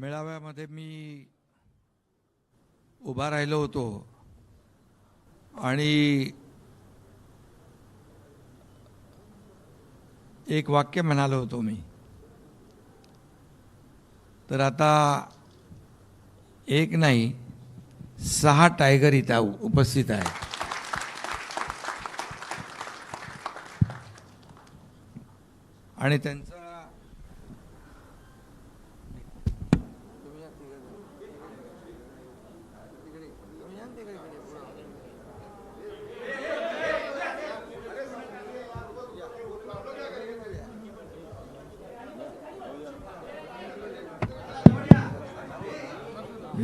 मेळाव्यामध्ये मी उभा राहिलो होतो आणि एक वाक्य म्हणालो होतो मी. तर आता एक नाही 6 टायगर इथं उपस्थित आहेत. आणि त्यांचा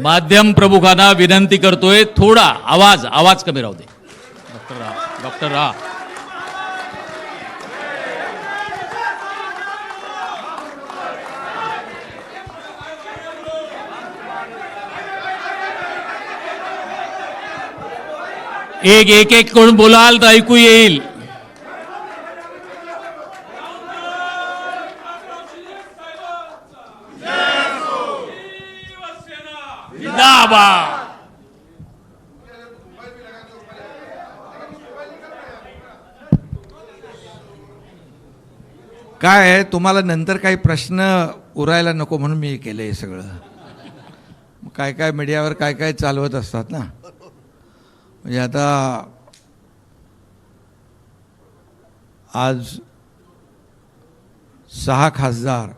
माध्यम प्रमुखांना विनंती करतोय, थोडा आवाज कमी राहू दे. डॉक्टर रा एक करून बोलाल तर ऐकू येईल. काय आहे, तुम्हाला नंतर काही प्रश्न उरायला नको म्हणून मी केलं हे सगळं. काय मीडियावर काय चालवत असतात ना. म्हणजे आता आज 6 खासदार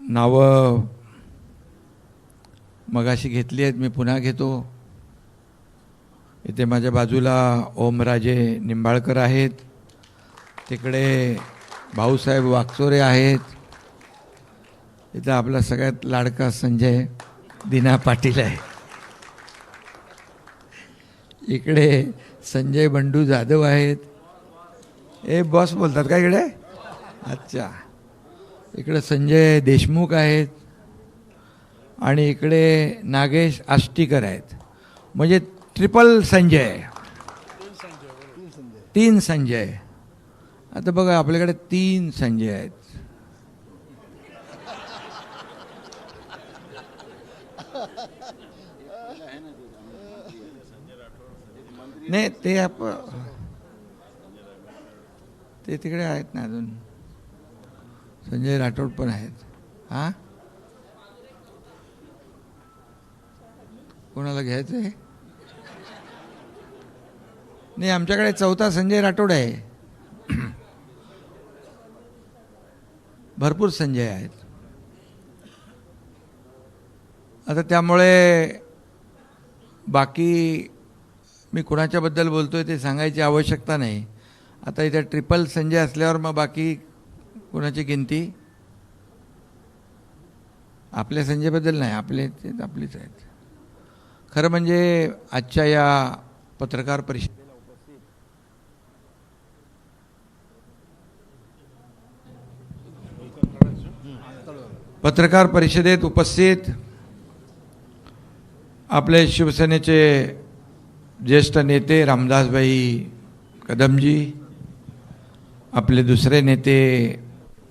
नावं मगाशी घेतली आहेत, मी पुन्हा घेतो. इथे माझ्या बाजूला ओमराजे निंबाळकर आहेत, तिकडे भाऊसाहेब वागचोरे आहेत, इथं आपला सगळ्यात लाडका संजय दिना पाटील आहे, इकडे संजय बंडू जाधव आहेत. ए बॉस बोलतात का इकडे? अच्छा. इकडे संजय देशमुख आहेत आणि इकडे नागेश आष्टीकर आहेत. म्हणजे ट्रिपल संजय, 3 संजय. आता बघा आपल्याकडे 3 संजय आहेत. नाही ते तिकडे आहेत ना अजून. संजय राठोड पण आहेत. हां, कोणाला घ्यायचं आहे? नाही, आमच्याकडे 4था संजय राठोड आहे. भरपूर संजय आहेत. आता त्यामुळे बाकी मी कुणाच्याबद्दल बोलतोय ते सांगायची आवश्यकता नाही. आता इथे ट्रिपल संजय असल्यावर मग बाकी कुणाची गिनती? आपल्या संजयबद्दल नाही, आपले ते आपलीच आहेत. खरं म्हणजे आजच्या या पत्रकार परिषदेत उपस्थित आपले शिवसेनेचे ज्येष्ठ नेते रामदासभाई कदमजी, आपले दुसरे नेते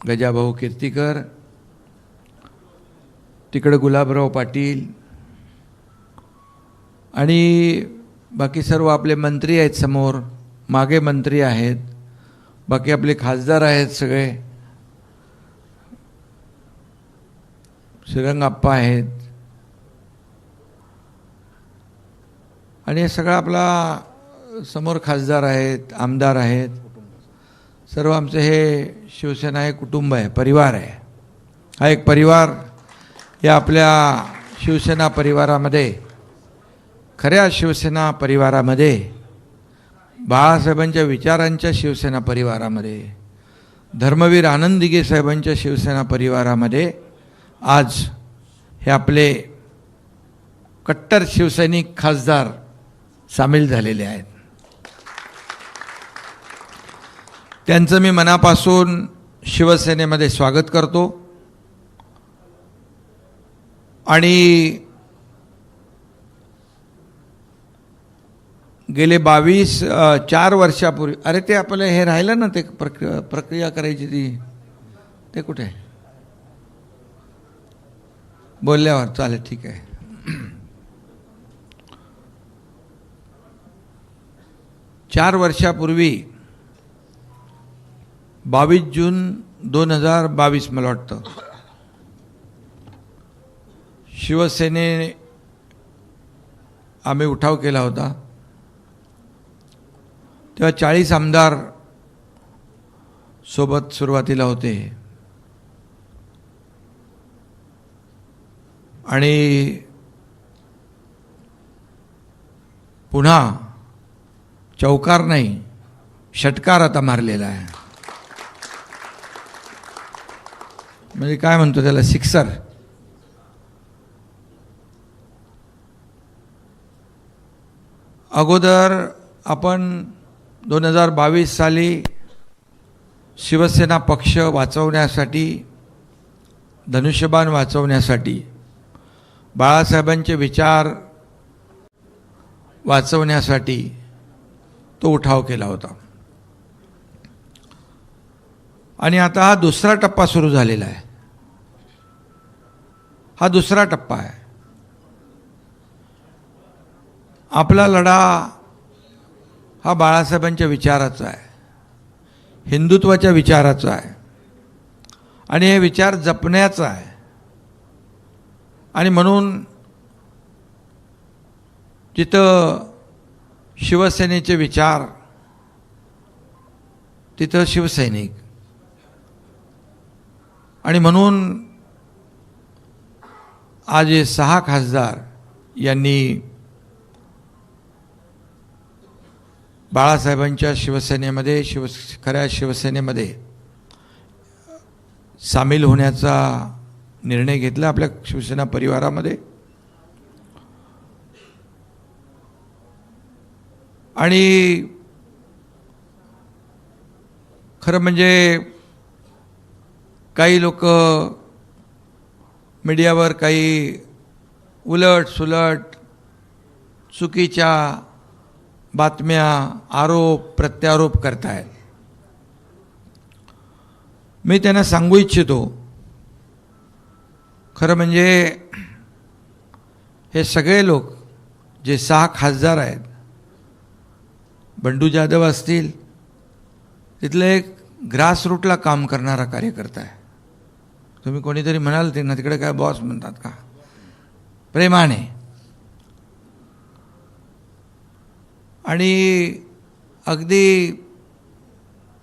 गजाभाऊ कीर्तीकर, तिकडे गुलाबराव पाटील आणि बाकी सर्व आपले मंत्री आहेत समोर, मागे मंत्री आहेत, बाकी आपले खासदार आहेत सगळे, श्रीरंगाप्पा आहेत आणि हे सगळं आपला समोर खासदार आहेत, आमदार आहेत. सर्व आमचं हे शिवसेना हे कुटुंब आहे, परिवार आहे. हा एक परिवार, या आपल्या शिवसेना परिवारामध्ये, खऱ्या शिवसेना परिवारामध्ये, बाळासाहेबांच्या विचारांच्या शिवसेना परिवारामध्ये, धर्मवीर आनंद दिघे साहेबांच्या शिवसेना परिवारामध्ये आज हे आपले कट्टर शिवसैनिक खासदार सामील झालेले आहेत. त्यांचं मी मनापासून शिवसेनेमध्ये स्वागत करतो. आणि गेले 4 वर्षापूर्वी, अरे ते आपलं हे राहिलं ना, ते प्रक्रिया करायची ती, ते कुठे? बोलल्यावर चालेल, ठीक आहे. 4 वर्षापूर्वी 22 जून 2022 मला वाटतं शिवसेनेने आम्ही उठाव केला होता. तेव्हा 40 आमदार सोबत सुरुवातीला होते आणि पुन्हा चौकार नाही षटकार आता मारलेला आहे. म्हणजे काय म्हणतो त्याला, सिक्सर. अगोदर आपण 2022 साली शिवसेना पक्ष वाचवण्यासाठी, धनुष्यबाण वाचवण्यासाठी, बाळासाहेबांचे विचार वाचवण्यासाठी तो उठाव केला होता. आणि आता हा दुसरा टप्पा सुरू झालेला आहे. हा दुसरा टप्पा आहे. आपला लढा हा बाळासाहेबांच्या विचाराचा आहे, हिंदुत्वाच्या विचाराचा आहे आणि हे विचार जपण्याचा आहे. आणि म्हणून जिथं शिवसेनेचे विचार तिथं शिवसैनिक. आणि म्हणून आज हे 6 खासदार यांनी बाळासाहेबांच्या शिवसेनेमध्ये, खऱ्या शिवसेनेमध्ये सामील होण्याचा निर्णय घेतला आपल्या शिवसेना परिवारामध्ये. आणि खरं म्हणजे काही लोक मीडियावर काही उलट सुलट चुकीच्या बातम्या, आरोप प्रत्यारोप करतायत. मी त्यांना सांगू इच्छितो, खरं म्हणजे हे सगळे लोक जे 6 खासदार आहेत, बंडू जाधव असतील, तिथले एक ग्रासरूटला काम करणारा कार्यकर्ता आहे. तुम्ही कोणीतरी म्हणाल ते ना, तिकडे काय बॉस म्हणतात का, प्रेमाने. आणि अगदी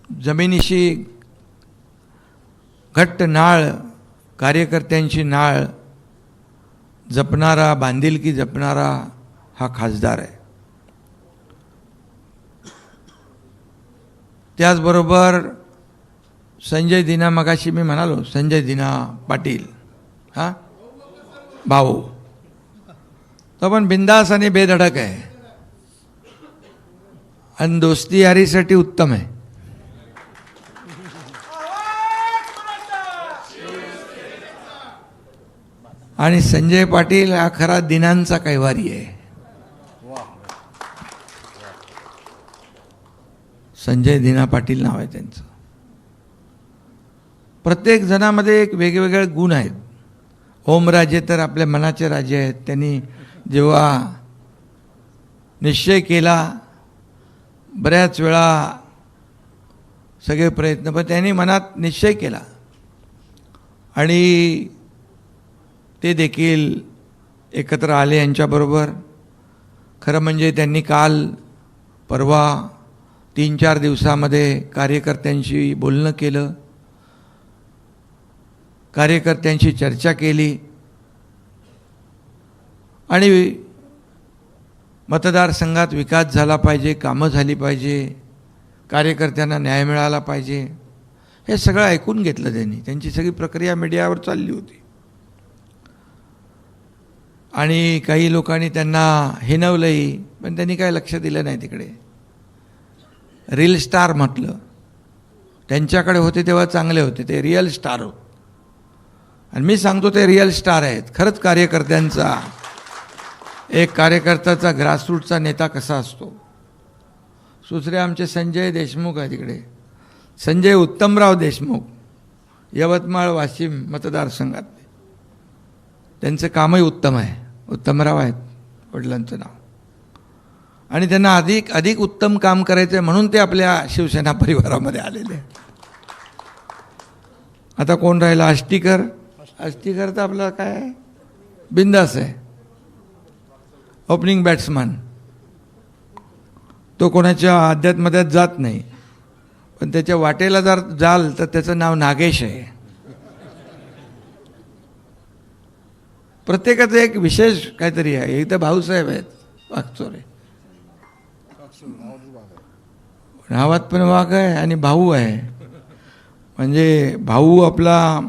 जमिनीशी घट्ट नाळ, कार्यकर्त्यांची नाळ जपणारा, बांधिलकी जपणारा हा खासदार आहे. त्याचबरोबर संजय दिना, मगाशी मी म्हणालो संजय दिना पाटील, हां भाऊ, तो पण बिंदास आणि बेधडक आहे आणि दोस्ती यारीसाठी उत्तम आहे. आणि संजय पाटील हा खरा दिनांचा कैवारी आहे. संजय दिना पाटील नाव आहे त्यांचं. प्रत्येक जणामध्ये एक वेगवेगळे गुण आहेत. ओमराजे तर आपल्या मनाचे राजे आहेत. त्यांनी जेव्हा निश्चय केला, बऱ्याच वेळा सगळे प्रयत्न, पण त्यांनी मनात निश्चय केला आणि ते देखील एकत्र आले यांच्याबरोबर. खरं म्हणजे त्यांनी काल परवा 3-4 दिवसामध्ये कार्यकर्त्यांशी बोलणं केलं, कार्यकर्त्यांशी चर्चा केली आणि मतदारसंघात विकास झाला पाहिजे, कामं झाली पाहिजे, कार्यकर्त्यांना न्याय मिळाला पाहिजे, हे सगळं ऐकून घेतलं त्यांनी. त्यांची सगळी प्रक्रिया मीडियावर चालली होती आणि काही लोकांनी त्यांना हिणवलंही, पण त्यांनी काय लक्ष दिलं नाही तिकडे. रील स्टार म्हटलं, त्यांच्याकडे होते तेव्हा चांगले होते, ते रिअल स्टार होते. आणि मी सांगतो ते रिअल स्टार आहेत. खरंच कार्यकर्त्यांचा, एक कार्यकर्त्याचा ग्रासरूटचा नेता कसा असतो. दुसरे आमचे संजय देशमुख आहे तिकडे, संजय उत्तमराव देशमुख, यवतमाळ वाशिम मतदारसंघात. त्यांचं कामही उत्तम आहे. उत्तमराव आहेत वडिलांचं नाव, आणि त्यांना अधिक अधिक उत्तम काम करायचं आहे म्हणून ते आपल्या शिवसेना परिवारामध्ये आलेले आहेत. आता कोण राहिला? आष्टीकर. आष्टीकर तर आपलं काय बिंदास आहे, ओपनिंग बॅट्समन. तो कोणाच्या अध्यात्मध्यात जात नाही, पण त्याच्या वाटेला जर जाल तर त्याचं नाव नागेश आहे. प्रत्येकाचं एक विशेष काहीतरी आहे. एक तर भाऊसाहेब आहेत वागचोरे, नावात पण वाघ आहे आणि भाऊ आहे. म्हणजे भाऊ आपला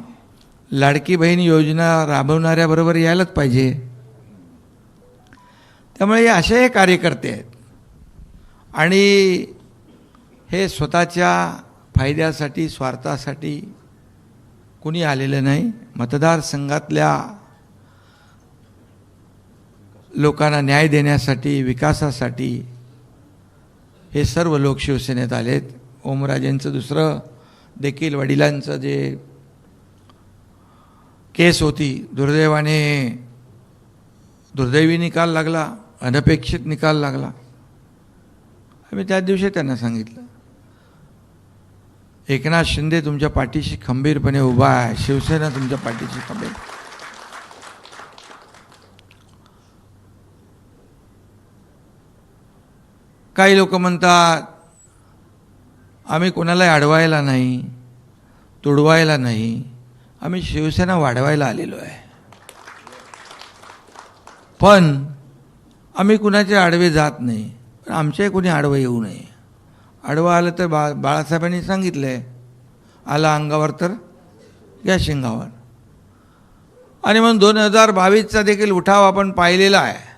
लाडकी बहीण योजना राबवणाऱ्याबरोबर यायलाच पाहिजे. त्यामुळे असे हे कार्यकर्ते आहेत, आणि हे स्वतःच्या फायद्यासाठी स्वार्थासाठी कुणी आलेलं नाही. मतदारसंघातल्या लोकांना न्याय देण्यासाठी, विकासासाठी हे सर्व लोक शिवसेनेत आलेत. ओमराजेंचं दुसरं देखील वडिलांचं जे केस होती, दुर्दैवी निकाल लागला, अनपेक्षित निकाल लागला. आम्ही त्या दिवशी त्यांना सांगितलं, एकनाथ शिंदे तुमच्या पाठीशी खंबीरपणे उभा आहे, शिवसेना तुमच्या पाठीशी खंबीर. काही लोक म्हणतात आम्ही कोणालाही अडवायला नाही, तुडवायला नाही, आम्ही शिवसेना वाढवायला आलेलो आहे. पण आम्ही कुणाचे आडवे जात नाही, पण आमच्याही कोणी आडवं येऊ नये. आडवं आलं तर बाळासाहेबांनी सांगितलं आहे, आला अंगावर तर या शिंगावर. आणि म्हणून 2022चा देखील उठाव आपण पाहिलेला आहे.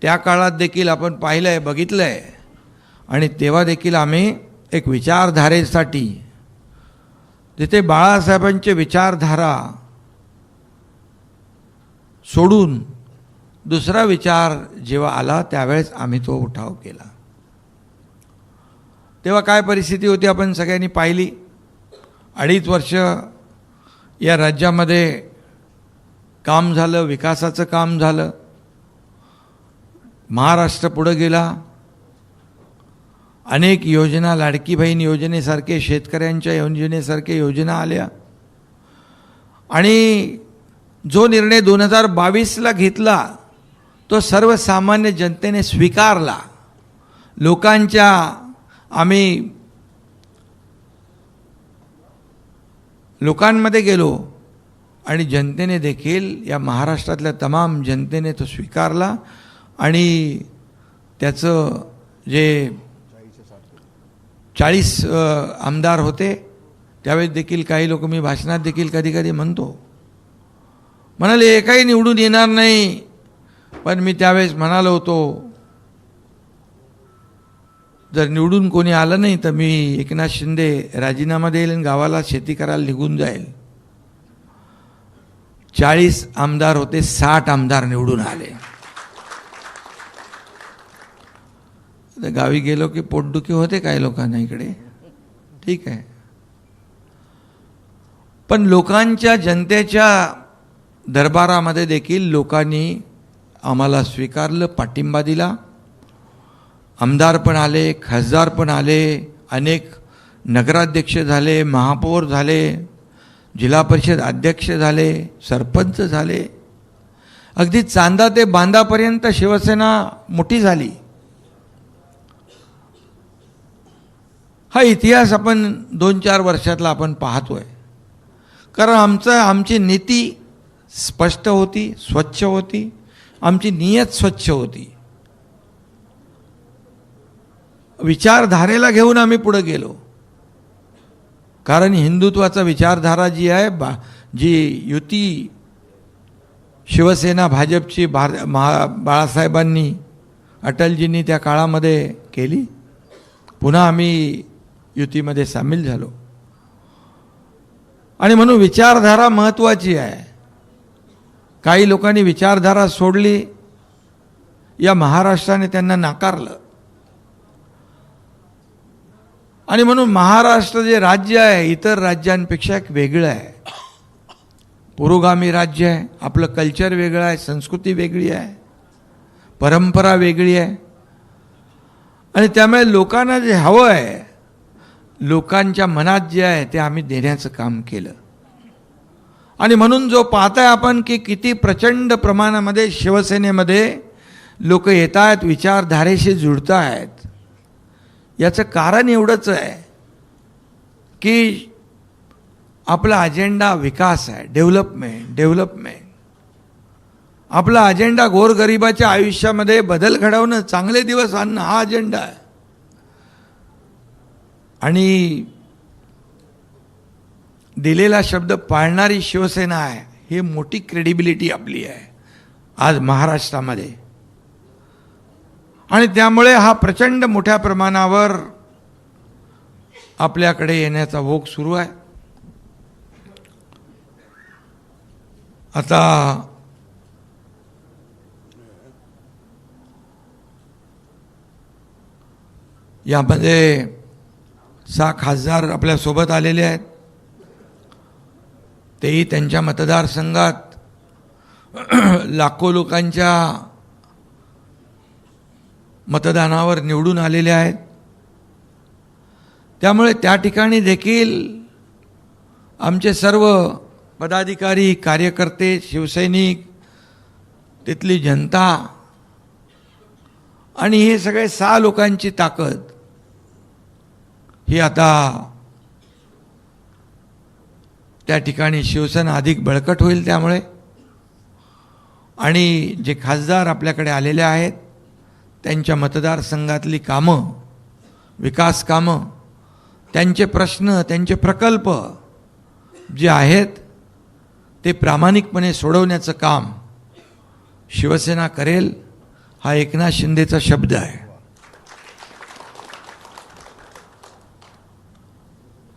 त्या काळात देखील आपण पाहिलं आहे, बघितलं आहे. आणि तेव्हा देखील आम्ही एक विचारधारेसाठी, जिथे बाळासाहेबांचे विचारधारा सोडून दुसरा विचार जेव्हा आला त्यावेळेस आम्ही तो उठाव केला. तेव्हा काय परिस्थिती होती आपण सगळ्यांनी पाहिली. 2.5 वर्ष या राज्यामध्ये काम झालं, विकासाचं काम झालं. महाराष्ट्र पुढं गेला. अनेक योजना, लाडकी बहीण योजनेसारखे, शेतकऱ्यांच्या योजनेसारखे योजना आल्या. आणि जो निर्णय 2022ला घेतला तो सर्वसामान्य जनतेने स्वीकारला. लोकांच्या आम्ही लोकांमध्ये गेलो आणि जनतेने देखील, या महाराष्ट्रातल्या तमाम जनतेने तो स्वीकारला. आणि त्याचं जे 40 आमदार होते त्यावेळेस देखील काही लोक, मी भाषणात देखील कधी कधी म्हणाले एकही निवडून येणार नाही. पण मी त्यावेळेस म्हणालो होतो, जर निवडून कोणी आलं नाही तर मी एकनाथ शिंदे राजीनामा देईल आणि गावाला शेती करायला निघून जाईल. 40 आमदार होते, 60 आमदार निवडून आले. गावी गेलो की पोटदुखी होते काही लोकांना इकडे, ठीक आहे. पण लोकांच्या, जनतेच्या दरबारामध्ये देखील लोकांनी आम्हाला स्वीकारलं, पाठिंबा दिला. आमदार पण आले, खासदार पण आले, अनेक नगराध्यक्ष झाले, महापौर झाले, जिल्हा परिषद अध्यक्ष झाले, सरपंच झाले. अगदी चांदा ते बांधापर्यंत शिवसेना मोठी झाली. हा इतिहास आपण 2-4 वर्षातला आपण पाहतोय. कारण आमची नीती स्पष्ट होती, स्वच्छ होती, आमची नियत स्वच्छ होती. विचारधारेला घेऊन आम्ही पुढे गेलो. कारण हिंदुत्वाचा विचारधारा जी आहे, जी युती शिवसेना भाजपची बाळासाहेबांनी, अटलजींनी त्या काळामध्ये केली, पुन्हा आम्ही युतीमध्ये सामील झालो. आणि म्हणून विचारधारा महत्त्वाची आहे. काही लोकांनी विचारधारा सोडली, या महाराष्ट्राने त्यांना नाकारलं. आणि म्हणून महाराष्ट्र जे राज्य आहे इतर राज्यांपेक्षा एक वेगळं आहे. पुरोगामी राज्य आहे, आपलं कल्चर वेगळं आहे, संस्कृती वेगळी आहे, परंपरा वेगळी आहे. आणि त्यामुळे लोकांना जे हवं आहे, लोकांच्या मनात जे आहे ते आम्ही देण्याचं काम केलं. आणि म्हणून जो पाहताय आपण की किती प्रचंड प्रमाणामध्ये शिवसेनेमध्ये लोक येत आहेत, विचारधारेशी जुळत आहेत, याचं कारण एवढंच आहे की आपला अजेंडा विकास आहे, डेव्हलपमेंट. आपला अजेंडा गोरगरिबाच्या आयुष्यामध्ये बदल घडवणं, चांगले दिवस आणणं, हा अजेंडा आहे. आणि दिलेला शब्द पाळणारी शिवसेना आहे, ही मोठी क्रेडिबिलिटी आपली आहे आज महाराष्ट्रामध्ये. आणि त्यामुळे हा प्रचंड मोठ्या प्रमाणावर आपल्याकडे येण्याचा ओघ सुरू आहे. आता यामध्ये 6 खासदार आपल्यासोबत आलेले आहेत. तेही त्यांच्या मतदारसंघात लाखो लोकांच्या मतदानावर निवडून आलेले आहेत. त्यामुळे त्या ठिकाणी देखील आमचे सर्व पदाधिकारी, कार्यकर्ते, शिवसैनिक, तिथली जनता आणि हे सगळे 6 लोकांची ताकद ही आता त्या ठिकाणी शिवसेना अधिक बळकट होईल. त्यामुळे आणि जे खासदार आपल्याकडे आलेले आहेत त्यांच्या मतदारसंघातली कामं, विकास कामं, त्यांचे प्रश्न, त्यांचे प्रकल्प जे आहेत ते प्रामाणिकपणे सोडवण्याचं काम शिवसेना करेल, हा एकनाथ शिंदेचा शब्द आहे.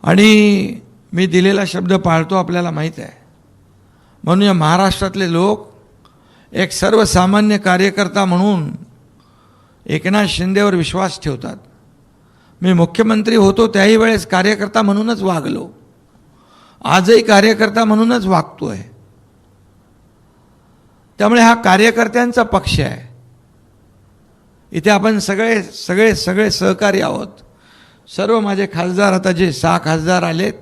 आणि मी दिलेला शब्द पाळतो, आपल्याला माहीत आहे. म्हणून या महाराष्ट्रातले लोक एक सर्वसामान्य कार्यकर्ता म्हणून एकनाथ शिंदेवर विश्वास ठेवतात. मी मुख्यमंत्री होतो त्याही वेळेस कार्यकर्ता म्हणूनच वागलो, आजही कार्यकर्ता म्हणूनच वागतोय. त्यामुळे हा कार्यकर्त्यांचा पक्ष आहे. इथे आपण सगळे सगळे सगळे सहकारी आहोत. सर्व माझे खासदार, आता जे 6 खासदार आलेत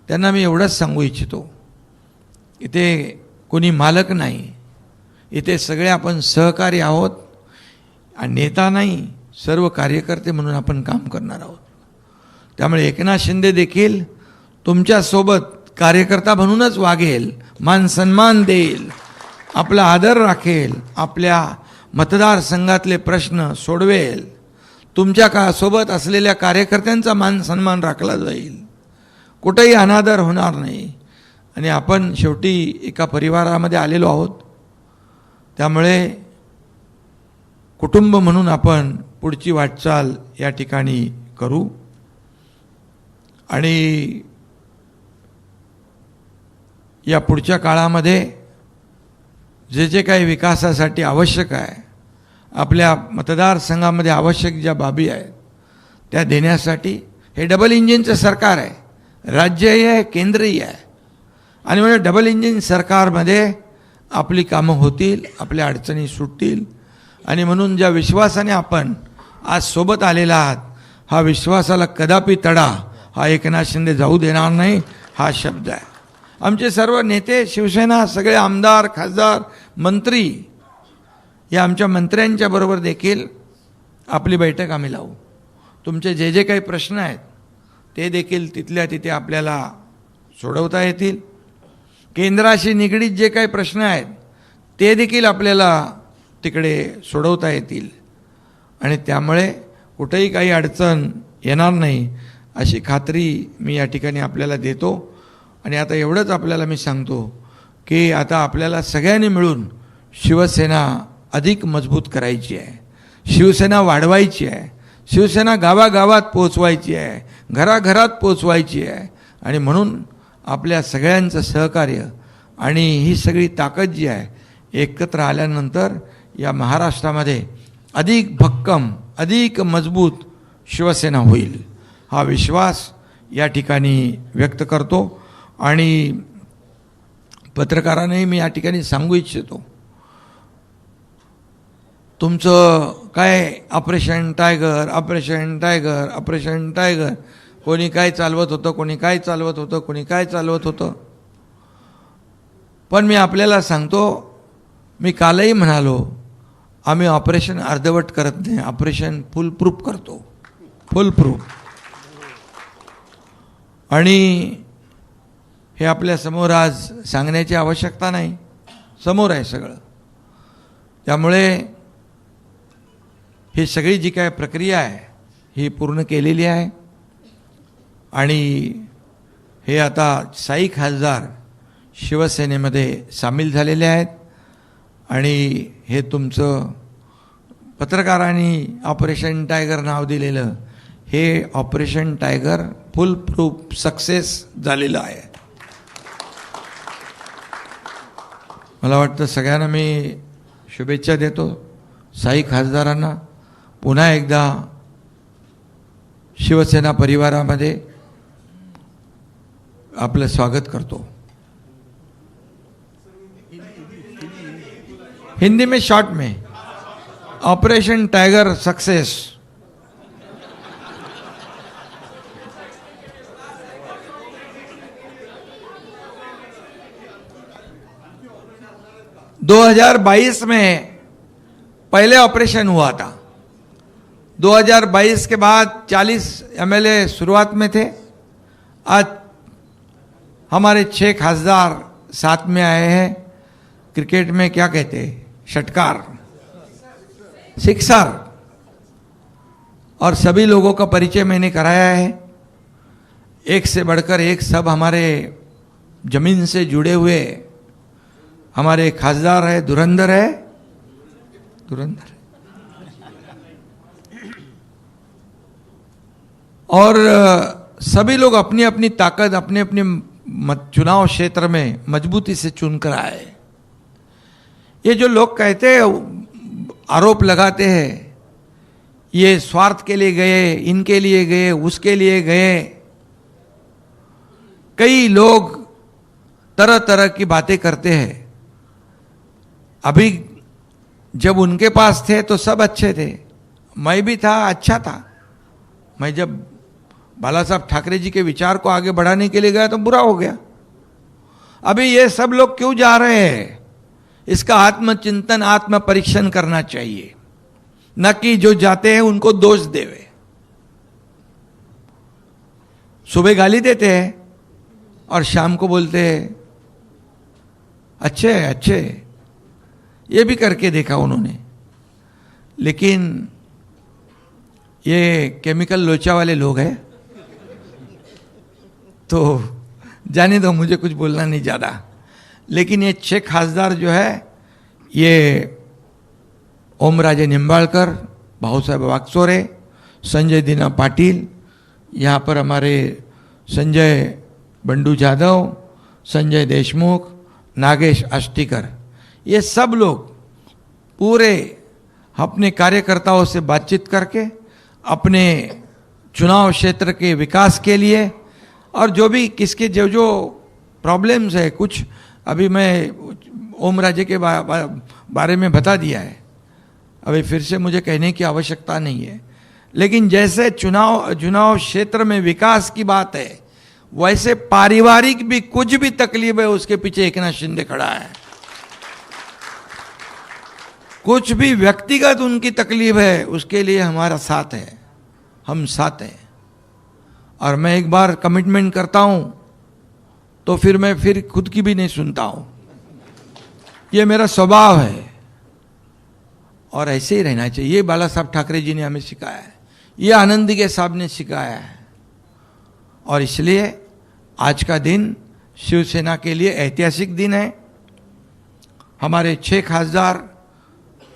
त्यांना मी एवढंच सांगू इच्छितो, इथे कोणी मालक नाही, इथे सगळे आपण सहकारी आहोत. आणि नेता नाही, सर्व कार्यकर्ते म्हणून आपण काम करणार आहोत. त्यामुळे एकनाथ शिंदे देखील तुमच्यासोबत कार्यकर्ता म्हणूनच वागेल, मान सन्मान देईल, आपला आदर राखेल, आपल्या मतदारसंघातले प्रश्न सोडवेल. तुमच्या सोबत असलेल्या कार्यकर्त्यांचा मान सन्मान राखला जाईल, कुठेही अनादर होणार नाही. आणि आपण शेवटी एका परिवारामध्ये आलेलो आहोत. त्यामुळे कुटुंब म्हणून आपण पुढची वाटचाल या ठिकाणी करू. आणि या पुढच्या काळामध्ये जे जे काही विकासासाठी आवश्यक आहे, आपल्या मतदारसंघामध्ये आवश्यक ज्या बाबी आहेत त्या देण्यासाठी हे डबल इंजिनचं सरकार आहे, राज्यही आहे, केंद्रही आहे. आणि म्हणजे डबल इंजिन सरकारमध्ये आपली कामं होतील, आपल्या अडचणी सुटतील. आणि म्हणून ज्या विश्वासाने आपण आज सोबत आलेला आहात, हा विश्वासाला कदापि तडा हा एकनाथ शिंदे जाऊ देणार नाही, हा शब्द आहे. आमचे सर्व नेते, शिवसेना, सगळे आमदार, खासदार, मंत्री, या आमच्या मंत्र्यांच्या बरोबर देखील आपली बैठक आम्ही लावू. तुमचे जे जे काही प्रश्न आहेत ते देखील तिथल्या तिथे आपल्याला सोडवता येतील. केंद्राशी निगडीत जे काही प्रश्न आहेत ते देखील आपल्याला तिकडे सोडवता येतील. आणि त्यामुळे कुठेही काही अडचण येणार नाही अशी खात्री मी या ठिकाणी आपल्याला देतो. आणि आता एवढंच आपल्याला मी सांगतो की आता आपल्याला सगळ्यांनी मिळून शिवसेना अधिक मजबूत करायची आहे, शिवसेना वाढवायची आहे, शिवसेना गावागावात पोचवायची आहे, घराघरात पोचवायची आहे. आणि म्हणून आपल्या सगळ्यांचं सहकार्य आणि ही सगळी ताकद जी आहे एकत्र आल्यानंतर या महाराष्ट्रामध्ये अधिक भक्कम, अधिक मजबूत शिवसेना होईल, हा विश्वास या ठिकाणी व्यक्त करतो. आणि पत्रकारांनाही मी या ठिकाणी सांगू इच्छितो, तुमचं काय operation tiger, operation tiger, operation tiger, कोणी काय चालवत होतं, कोणी काय चालवत होतं, कोणी काय चालवत होतं. पण मी आपल्याला सांगतो, मी कालही म्हणालो, आम्ही ऑपरेशन अर्धवट करत नाही, ऑपरेशन फुल प्रूफ करतो, फुल प्रूफ. आणि हे आपल्या समोर आज सांगण्याची आवश्यकता नाही, समोर आहे सगळं. त्यामुळे ही सगळी जी काय प्रक्रिया आहे ही पूर्ण केलेली आहे. आणि हे आता 6 खासदार शिवसेनेमध्ये सामील झालेले आहेत. आणि हे तुमचं पत्रकारांनी ऑपरेशन टायगर नाव दिलेलं, हे ऑपरेशन टायगर फुल प्रूफ सक्सेस झालेलं आहे. मला वाटतं सगळ्यांना मी शुभेच्छा देतो. 6 खासदारांना पुन्हा एकदा शिवसेना परिवारामध्ये आपलं स्वागत करतो. हिंदी में शॉर्ट में, ऑपरेशन टाइगर सक्सेस. दो 2022 में पहले ऑपरेशन हुआ था. 2022 के बाद 40 एमएलए शुरुआत में थे. आज हमारे 6 खासदार साथ में आए हैं. क्रिकेट में क्या कहते हैं, षटकार, सिक्सर. और सभी लोगों का परिचय मैंने कराया है. एक से बढ़कर एक सब हमारे जमीन से जुड़े हुए हमारे खासदार है. धुरंधर है, धुरंधर. और सभी लोग अपनी अपनी ताकत अपने अपने चुनाव क्षेत्र में मजबूती से चुनकर आए. ये जो लोग कहते हैं, आरोप लगाते हैं, ये स्वार्थ के लिए गए, इनके लिए गए, उसके लिए गए. कई लोग तरह तरह की बातें करते हैं. अभी जब उनके पास थे तो सब अच्छे थे, मैं भी था, अच्छा था. मैं जब बाला साहब ठाकरे जी के विचार को आगे बढ़ाने के लिए गया तो बुरा हो गया. अभी ये सब लोग क्यों जा रहे हैं, इसका आत्मचिंतन, आत्म परीक्षण करना चाहिए, न कि जो जाते हैं उनको दोष देवे. सुबह गाली देते हैं और शाम को बोलते हैं अच्छे अच्छे. ये भी करके देखा उन्होंने. लेकिन ये केमिकल लोचा वाले लोग हैं, तो जाने दो, मुझे कुछ बोलना नहीं ज़्यादा. लेकिन ये 6 खासदार जो है, ये ओमराजे निंबाळकर, भाऊसाहेब वागचोरे, संजय दीना पाटिल, यहाँ पर हमारे संजय बंडू जाधव, संजय देशमुख, नागेश आष्टीकर, ये सब लोग पूरे अपने कार्यकर्ताओं से बातचीत करके अपने चुनाव क्षेत्र के विकास के लिए, और जो भी किसके जो जो प्रॉब्लम्स है, कुछ अभी मैं ओमराजे के बारे में बता दिया है, अभी फिर से मुझे कहने की आवश्यकता नहीं है. लेकिन जैसे चुनाव क्षेत्र में विकास की बात है, वैसे पारिवारिक भी कुछ भी तकलीफ है, उसके पीछे एकनाथ शिंदे खड़ा है. कुछ भी व्यक्तिगत उनकी तकलीफ है, उसके लिए हमारा साथ है, हम साथ हैं. और मैं एक बार कमिटमेंट करता हूं तो फिर मैं फिर खुद की भी नहीं सुनता हूं. ये मेरा स्वभाव है और ऐसे ही रहना चाहिए. ये बाला साहब ठाकरे जी ने हमें सिखाया है, ये आनंद दिघे साहब ने सिखाया है. और इसलिए आज का दिन शिवसेना के लिए ऐतिहासिक दिन है. हमारे 6 खासदार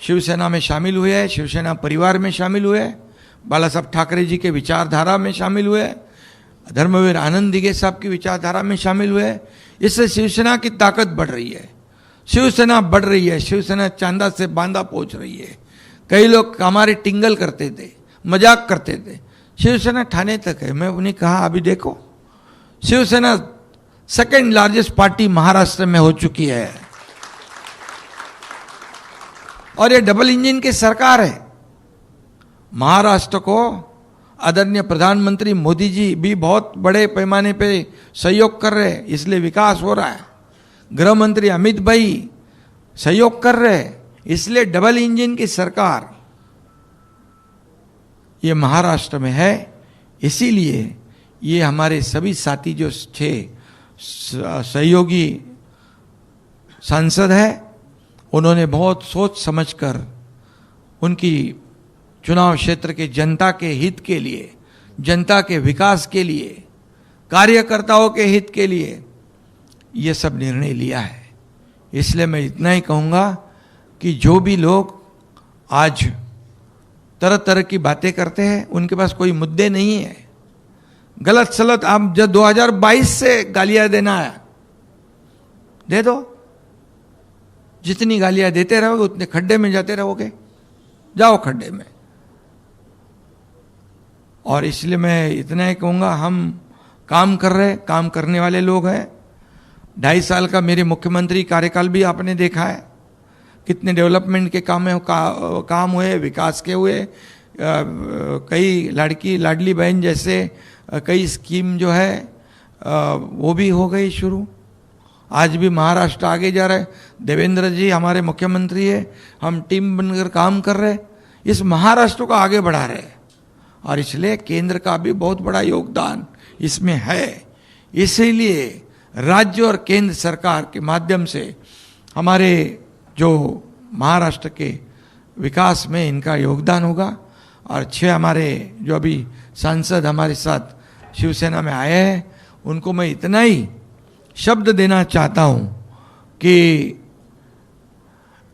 शिवसेना में शामिल हुए हैं, शिवसेना परिवार में शामिल हुए, बाला साहब ठाकरे जी के विचारधारा में शामिल हुए, धर्मवीर आनंद दिघे साहब की विचारधारा में शामिल हुए. इससे शिवसेना की ताकत बढ़ रही है, शिवसेना बढ़ रही है, शिवसेना चांदा से बांदा पहुंच रही है. कई लोग हमारे टिंगल करते थे, मजाक करते थे, शिवसेना ठाणे तक है. मैं उन्हें कहा अभी देखो, Shiv Sena second largest party Maharashtra में हो चुकी है। और ये डबल इंजन की सरकार है। महाराष्ट्र को आदरणीय प्रधानमंत्री मोदी जी भी बहुत बड़े पैमाने पे सहयोग कर रहे हैं, इसलिए विकास हो रहा है। गृह मंत्री अमित भाई सहयोग कर रहे हैं, इसलिए डबल इंजन की सरकार ये महाराष्ट्र में है। इसीलिए ये हमारे सभी साथी जो 6 सहयोगी सांसद है, उन्होंने बहुत सोच समझकर उनकी चुनाव क्षेत्र के जनता के हित के लिए, जनता के विकास के लिए, कार्यकर्ताओं के हित के लिए ये सब निर्णय लिया है। इसलिए मैं इतना ही कहूँगा कि जो भी लोग आज तरह तरह की बातें करते हैं, उनके पास कोई मुद्दे नहीं है। गलत सलत आप जब 2022 से गालियां देना है, दे दो। जितनी गालियां देते रहोगे उतने खड्डे में जाते रहोगे, जाओ खड्डे में। और इसलिए मैं इतना ही कहूँगा, हम काम कर रहे, काम करने वाले लोग हैं। 2.5 साल का मेरे मुख्यमंत्री कार्यकाल भी आपने देखा है, कितने डेवलपमेंट के काम हुए, विकास के हुए। कई लाडली बहन जैसे कई स्कीम जो है वो भी हो गई शुरू। आज भी महाराष्ट्र आगे जा रहा है। देवेंद्र जी हमारे मुख्यमंत्री है, हम टीम बनकर काम कर रहे, इस महाराष्ट्र को आगे बढ़ा रहे। और इसलिए केंद्र का भी बहुत बड़ा योगदान इसमें है। इसीलिए राज्य और केंद्र सरकार के माध्यम से हमारे जो महाराष्ट्र के विकास में इनका योगदान होगा। और 6 हमारे जो अभी सांसद हमारे साथ शिवसेना में आए हैं, उनको मैं इतना ही शब्द देना चाहता हूं कि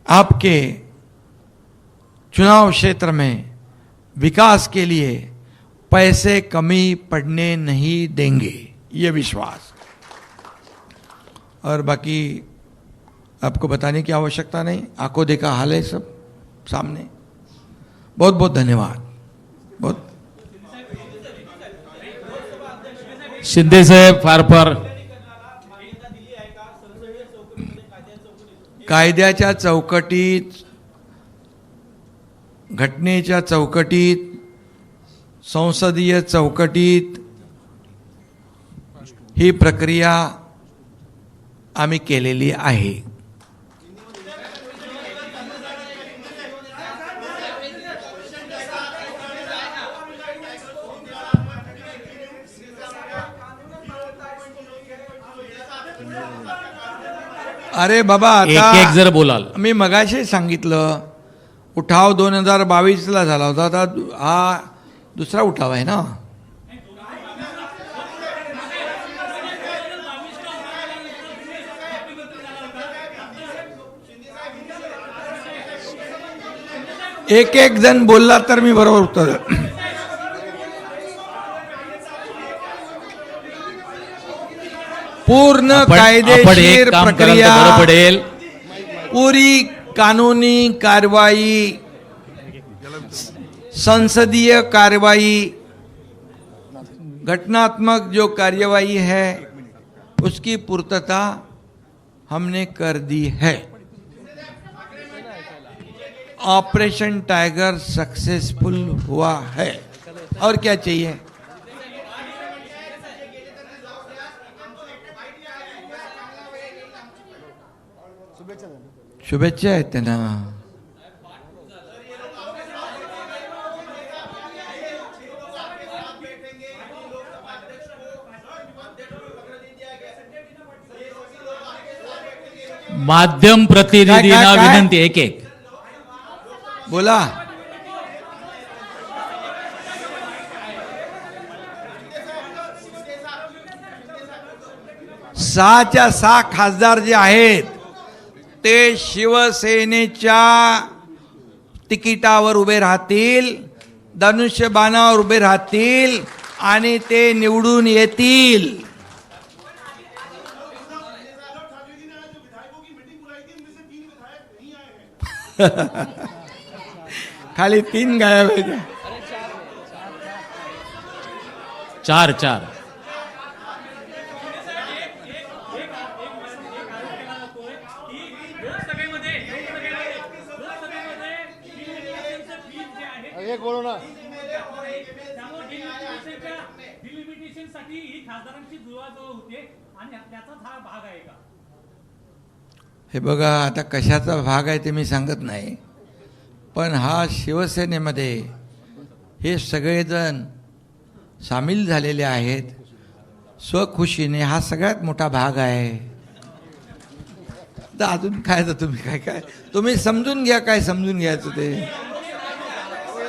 आपके चुनाव क्षेत्र में विकास के लिए पैसे कमी पड़ने नहीं देंगे, ये विश्वास। और बाकी आपको बताने की आवश्यकता नहीं, आंखों देखा हाल है सब सामने। बहुत बहुत धन्यवाद। बहुत शिंदे साहेब फार कायद्याच्या चौकटीत, घटनेच्या चौकटीत, संसदीय चौकटीत ही प्रक्रिया आम्ही केलेली आहे। अरे बाबा, आता एक जर बोलाल। मी मगाशी सांगितलं, उठाव 2022ला झाला होता, आता हा दुसरा उठाव आहे ना। एक जण बोलला तर मी बरोबर उत्तर। पूर्ण कायदेशीर प्रक्रिया, पडेल पूरी कानूनी कार्रवाई, संसदीय कार्रवाई, घटनात्मक जो कार्यवाही है उसकी पूर्तता हमने कर दी है। ऑपरेशन टाइगर सक्सेसफुल हुआ है, और क्या चाहिए। शुभेच्छा आहेत त्यांना। माध्यम प्रतिनिधींना काय? विनंती, एक बोला। सहाच्या 6 खासदार जे आहेत ते शिवसेनेच्या तिकिटावर उभे राहतील, धनुष्यबाणावर उभे राहतील आणि ते निवडून येतील। खाली 3 गायब आहेत। 4 डिलिमिटेशनसाठी ही खासदारांची जुळवाजुळव होते आणि त्याचाच हा भाग आहे का? हे बघा, आता कशाचा भाग आहे ते मी सांगत नाही, पण हा शिवसेनेमध्ये हे सगळेजण सामील झालेले आहेत स्वखुशीने. हा सगळ्यात मोठा भाग आहे. तर अजून काय, तर तुम्ही काय तुम्ही समजून घ्या, काय समजून घ्यायचं ते.